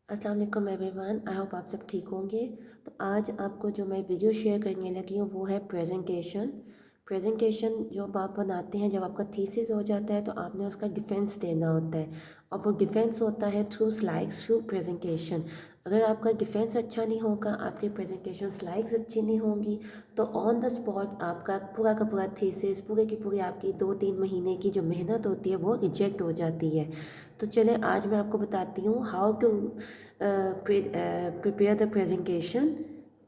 अस्सलाम वालेकुम everyone. I hope आप सब ठीक होंगे। तो आज आपको जो मैं वीडियो शेयर करने लगी हूँ वो है प्रेजेंटेशन जब आप बनाते हैं, जब आपका थीसिस हो जाता है तो आपने उसका डिफेंस देना होता है, और वो डिफेंस होता है थ्रू स्लाइड्स, थ्रू प्रेजेंटेशन। अगर आपका डिफेंस अच्छा नहीं होगा, आपकी प्रेजेंटेशन स्लाइड्स अच्छी नहीं होंगी, तो ऑन द स्पॉट आपका पूरा का पूरा थीसिस, पूरे की पूरी आपकी 2-3 महीने की जो मेहनत होती है वो रिजेक्ट हो जाती है। तो चले आज मैं आपको बताती हूँ how to prepare the presentation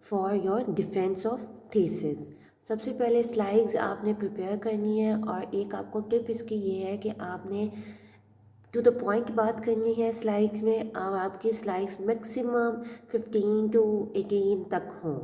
for your defence of thesis. सबसे पहले स्लाइड्स आपने प्रिपेयर करनी है, और एक आपको टिप इसकी ये है कि आपने टू द पॉइंट बात करनी है स्लाइड्स में, और आपकी स्लाइड्स मैक्सिमम 15 to 18 तक हों।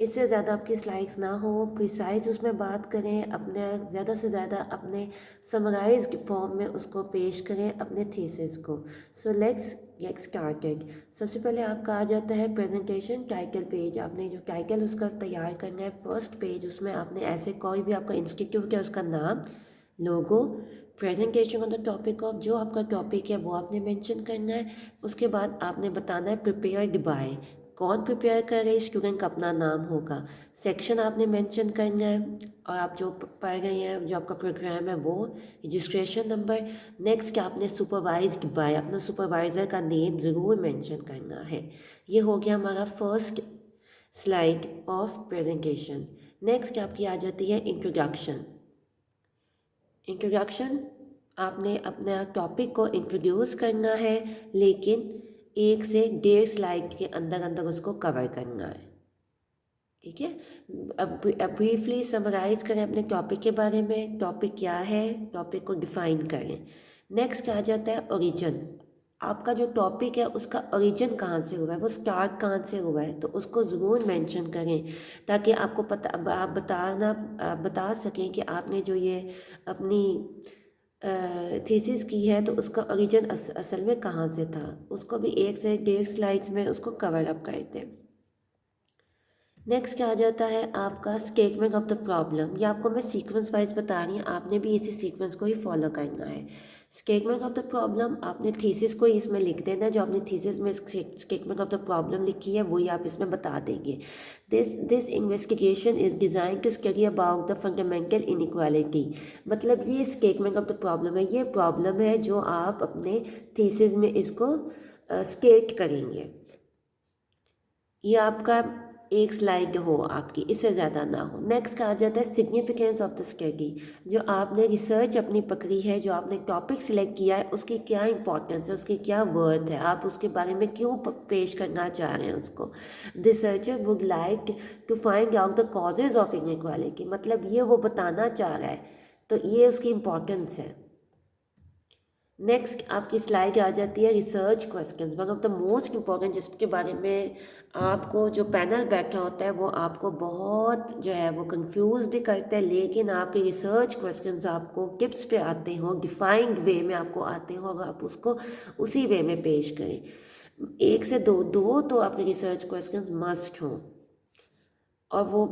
इससे ज़्यादा आपकी स्लाइड्स ना हो, प्रिसाइज उसमें बात करें, अपने ज़्यादा से ज़्यादा अपने समराइज्ड फॉर्म में उसको पेश करें अपने थीसिस को। So let's get started. सबसे पहले आपका आ जाता है प्रेजेंटेशन टाइटल पेज। आपने जो टाइटल उसका तैयार करना है, फर्स्ट पेज, उसमें आपने ऐसे कोई भी आपका इंस्टीट्यूट है उसका नाम, logo, presentation on the topic of, जो आपका टॉपिक है वो आपने मेंशन करना है। उसके बाद आपने बताना है प्रिपेयर्ड बाय, कौन प्रिपेयर कर रहे हैं, स्टूडेंट का अपना नाम होगा। सेक्शन आपने मेंशन करना है, और आप जो पढ़ रहे हैं, जो आपका प्रोग्राम है वो, रजिस्ट्रेशन नंबर। नेक्स्ट आपने सुपरवाइज्ड बाय, अपना सुपरवाइज़र का नेम ज़रूर मेंशन करना है। ये हो गया हमारा first slide of presentation. Next आपकी आ जाती है इंट्रोडक्शन। इंट्रोडक्शन, आपने अपना टॉपिक को इंट्रोड्यूस करना है, लेकिन 1 से 1.5 स्लाइड के अंदर अंदर उसको कवर करना है। ठीक है। अब ब्रीफली समराइज करें अपने टॉपिक के बारे में, टॉपिक क्या है, टॉपिक को डिफाइन करें। नेक्स्ट आ जाता है ओरिजिन। आपका जो टॉपिक है उसका ओरिजिन कहाँ से हुआ है, वो स्टार्ट कहाँ से हुआ है, तो उसको ज़रूर मेंशन करें, ताकि आपको पता, आप बता सकें कि आपने जो ये अपनी थीसिस की है तो उसका ओरिजिन असल में कहाँ से था। उसको भी 1 से 1.5 स्लाइड्स में उसको कवर अप करते हैं। नेक्स्ट आ जाता है आपका स्टेटमेंट ऑफ द प्रॉब्लम। ये आपको मैं सीक्वेंस वाइज बता रही हूँ, आपने भी इसी सीक्वेंस को ही फॉलो करना है। स्टेटमेंट ऑफ द प्रॉब्लम, आपने थीसिस को ही इसमें लिख देना है, जो आपने थीसिस में स्टेटमेंट ऑफ द प्रॉब्लम लिखी है वही आप इसमें बता देंगे। This investigation is design to study about the fundamental inequality. मतलब ये स्टेटमेंट ऑफ द प्रॉब्लम है, ये प्रॉब्लम है जो आप अपने थीसिस में इसको स्टेट करेंगे। ये आपका 1 स्लाइड हो आपकी, इससे ज़्यादा ना हो। नेक्स्ट आ जाता है सिग्निफिकेंस ऑफ द स्टडी। जो आपने रिसर्च अपनी पकड़ी है, जो आपने टॉपिक सिलेक्ट किया है, उसकी क्या इंपॉर्टेंस है, उसकी क्या वर्थ है, आप उसके बारे में क्यों पेश करना चाह रहे हैं उसको। Researcher would like to find out the causes of inequality, मतलब ये वो बताना चाह रहा है, तो ये उसकी इम्पोर्टेंस है। नेक्स्ट आपकी स्लाइड आ जाती है research questions, one of the most important, जिसके बारे में आपको जो पैनल बैठा होता है वो आपको बहुत जो है वो कंफ्यूज भी करता है, लेकिन आपके रिसर्च क्वेश्चंस आपको टिप्स पे आते हो, डिफाइंड वे में आपको आते हो, और आप उसको उसी वे में पेश करें। 1 से 2 तो आपके रिसर्च क्वेश्चंस मस्ट हों। और वो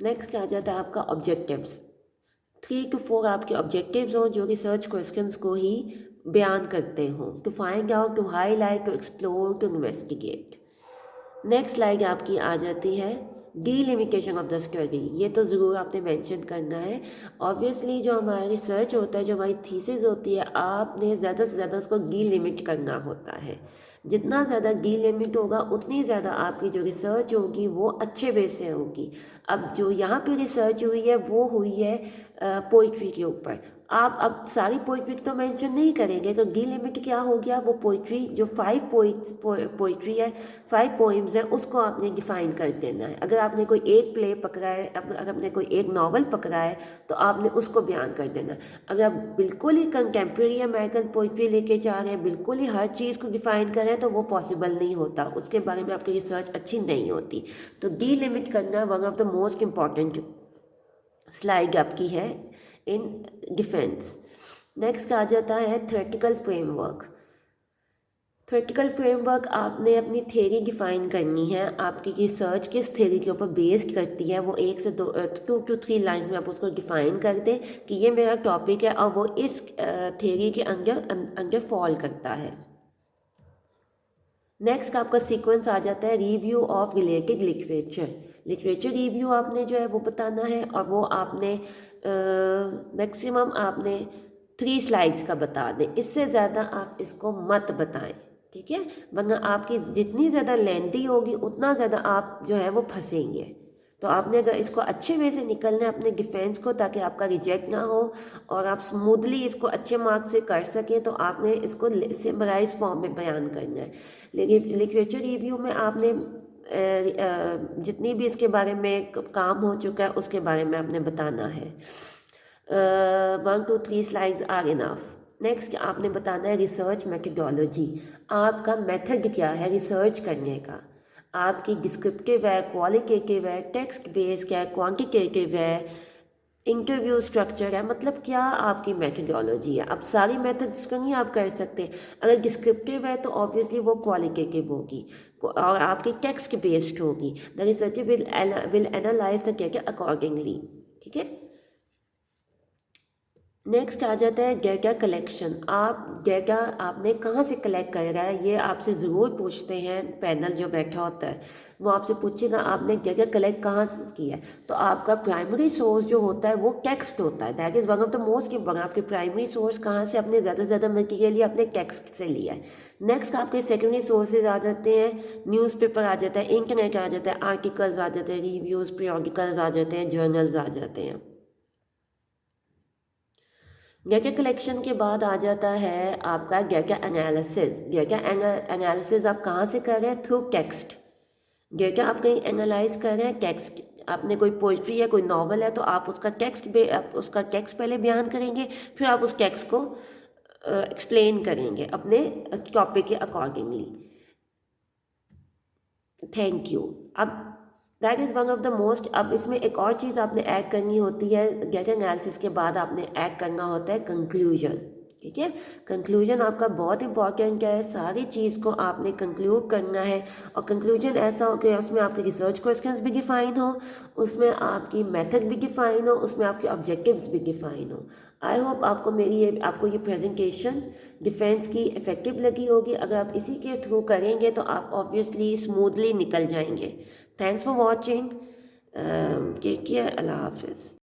नेक्स्ट आ जाता है आपका ऑब्जेक्टिव्स। 3 to 4 आपके ऑब्जेक्टिव्स हों जो रिसर्च क्वेश्चंस को ही बयान करते हों, to find out, to highlight, to explore, to investigate. Next slide आपकी आ जाती है डीलिमिटेशन ऑफ द स्टडी। ये तो ज़रूर आपने मेंशन करना है। ऑब्वियसली जो हमारा रिसर्च होता है, जो हमारी थीसिस होती है, आपने ज़्यादा से ज़्यादा उसको डीलिमिट करना होता है। जितना ज़्यादा डीलिमिट होगा उतनी ज़्यादा आपकी जो रिसर्च होगी वो अच्छे बेस से होगी। अब जो यहाँ पे रिसर्च हुई है वो हुई है पोइट्री के ऊपर। आप अब सारी पोइट्री तो मेंशन नहीं करेंगे, तो डीलिमिट क्या हो गया, वो पोइट्री जो 5 पोइट्री है, 5 पोइम्स है, उसको आपने डिफाइन कर देना है। अगर आपने कोई एक प्ले पकड़ा है, अगर आपने कोई एक नावल पकड़ा है, तो आपने उसको बयान कर देना है। अगर आप बिल्कुल ही कंटेम्प्रेरी अमेरिकन पोइट्री लेके जा रहे हैं, बिल्कुल ही हर चीज़ को डिफाइन कर रहे हैं, तो वो पॉसिबल नहीं होता, उसके बारे में आपकी रिसर्च अच्छी नहीं होती। तो डीलिमिट करना one of the most important slide आपकी है इन डिफेंस। नेक्स्ट आ जाता है थ्योरेटिकल फ्रेमवर्क। थ्योरेटिकल फ्रेमवर्क, आपने अपनी थ्योरी डिफाइन करनी है, आपकी रिसर्च किस थ्योरी के ऊपर बेस्ड करती है, वो 2 to 3 लाइन्स में आप उसको डिफाइन कर दें कि ये मेरा टॉपिक है और वो इस थ्योरी के अंदर फॉल करता है। नेक्स्ट आपका सीक्वेंस आ जाता है review of related literature. Literature review आपने जो है वो बताना है, और वो आपने मैक्सिमम आपने 3 स्लाइड्स का बता दें, इससे ज़्यादा आप इसको मत बताएं, ठीक है, वरना आपकी जितनी ज़्यादा लेंथी होगी उतना ज़्यादा आप जो है वो फंसेंगे। तो आपने अगर इसको अच्छे वे से निकलना है अपने डिफेंस को, ताकि आपका रिजेक्ट ना हो और आप स्मूथली इसको अच्छे मार्क्स से कर सकें, तो आपने इसको सिम्बलाइज फॉर्म में बयान करना है। लेकिन लिटरेचर रिव्यू में आपने जितनी भी इसके बारे में काम हो चुका है उसके बारे में आपने बताना है। 1 to 3 slides are enough. Next आपने बताना है रिसर्च मेथडोलॉजी। आपका मेथड क्या है रिसर्च करने का, आपकी डिस्क्रिप्टिव है, क्वालिटेटिव है, टेक्स्ट बेस्ड है, क्वांटिटेटिव है, इंटरव्यू स्ट्रक्चर है, मतलब क्या आपकी मेथडोलॉजी है। अब सारी मेथड्स को नहीं आप कर सकते। अगर डिस्क्रिप्टिव है तो ऑब्वियसली वो क्वालिटेटिव होगी और आपकी टेक्स्ट बेस्ड होगी। The researcher will analyse the data accordingly, ठीक है। नेक्स्ट आ जाता है डेटा कलेक्शन। आप डेटा आपने कहाँ से कलेक्ट करा है, ये आपसे ज़रूर पूछते हैं, पैनल जो बैठा होता है वो आपसे पूछेगा आपने डेटा कलेक्ट कहाँ से किया है। तो आपका प्राइमरी सोर्स जो होता है वो टेक्स्ट होता है, that is one of the most important. आपके प्राइमरी सोर्स कहाँ से आपने ज़्यादा से ज़्यादा मटीरियल लिया, अपने टेक्स्ट से लिया है। नेक्स्ट आपके सेकेंडरी सोर्सेज आ जाते हैं, न्यूज़पेपर आ जाता है, इंटरनेट आ जाता है, आर्टिकल्स आ जाते हैं, रिव्यूज़, पीरियोडिकल्स आ जाते हैं, जर्नल्स आ जाते हैं। डेटा कलेक्शन के बाद आ जाता है आपका डेटा एनालिसिस। डेटा एनालिसिस आप कहाँ से कर रहे हैं, थ्रू टेक्स्ट। डेटा आप कहीं एनालाइज कर रहे हैं, टेक्स्ट, आपने कोई पोइट्री है, कोई नॉवल है, तो आप उसका टेक्स्ट पहले बयान करेंगे, फिर आप उस टेक्स्ट को एक्सप्लेन करेंगे अपने टॉपिक के अकॉर्डिंगली। Thank you. अब that is one of the most. अब इसमें एक और चीज़ आपने ऐड करनी होती है, डेटा एनालिसिस के बाद आपने ऐड करना होता है कंक्लूजन, ठीक है। कंक्लूजन आपका बहुत इंपॉर्टेंट है, सारी चीज़ को आपने कंक्लूड करना है, और कंक्लूजन ऐसा हो कि उसमें आपके रिसर्च क्वेश्चंस भी डिफाइन हो, उसमें आपकी मेथड भी डिफाइन हो, उसमें आपके ऑब्जेक्टिव्स भी डिफाइन हो। आई होप आपको ये प्रेजेंटेशन डिफेंस की इफ़ेक्टिव लगी होगी। अगर आप इसी के थ्रू करेंगे तो आप ऑब्वियसली स्मूथली निकल जाएंगे। Thanks for watching, take care, अल्लाह हाफिज़।